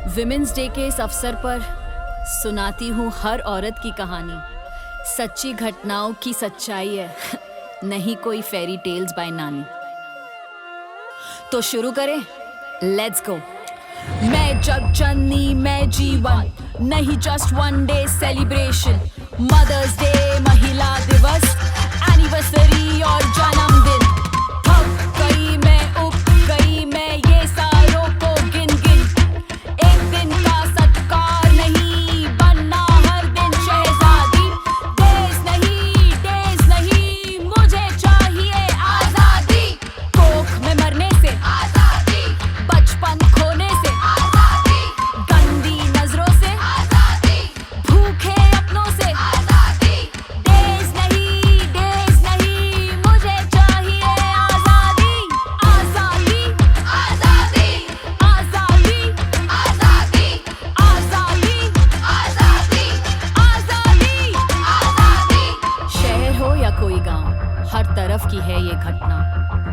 Women's day के इस अवसर पर सुनाती हूँ हर औरत की कहानी। सच्ची घटनाओं की सच्चाई है, नहीं कोई फेरी टेल्स बाय नानी। तो शुरू करें, लेट्स गो। मैं जग जननी, मैं जीवन, नहीं just one day celebration. Mother's day, महिला दिवस, एनिवर्सरी और जन्मदिन। थक गई मैं, उब गई मैं ये सारों को गिन गिन। एक दिन का सत्कार नहीं, बनना हर दिन शहजादी। डेज नहीं, मुझे चाहिए आजादी। कोख में मरने से आजादी, बचपन खोने से आजादी, गंदी नजरों से आजादी, भूखे अपनों से आजादी। डेज नहीं, मुझे चाहिए आजादी। आजादी, आजादी, आजादी, आजादी, आजादी, आजादी, आजादी, आजादी। शहर हो या कोई गांव, हर तरफ की है ये घटना।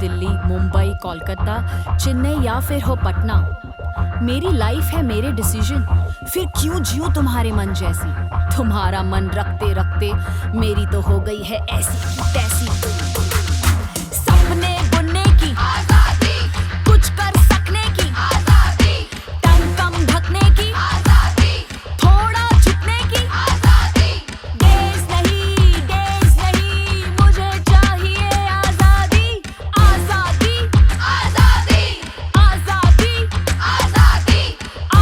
दिल्ली, मुंबई, कोलकाता, चेन्नई या फिर हो पटना। मेरी लाइफ है मेरे डिसीजन, फिर क्यों जियो तुम्हारे मन जैसी। तुम्हारा मन रखते रखते मेरी तो हो गई है ऐसी की तैसी। सपने बुनने की आजादी, कुछ कर सकने की आजादी, टंग कम ढकने की आजादी, थोड़ा झुकने की आजादी। डेज नहीं, मुझे चाहिए आजादी। आजादी, आजादी, आजादी, आजादी,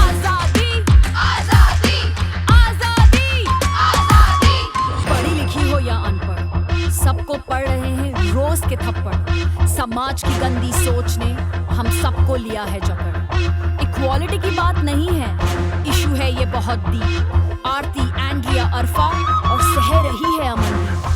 आजादी, आजादी, आजादी, आजादी। पढ़ी लिखी हो या अनपढ़, सबको पढ़ रहे हैं रोज के थप्पड़। समाज की गंदी सोच ने हम सबको लिया है जकड़। इक्वालिटी की बात नहीं है, इशू है ये बहुत डीप। आरती, एंड्रिया, अरफा और सह रही है अमनदीप।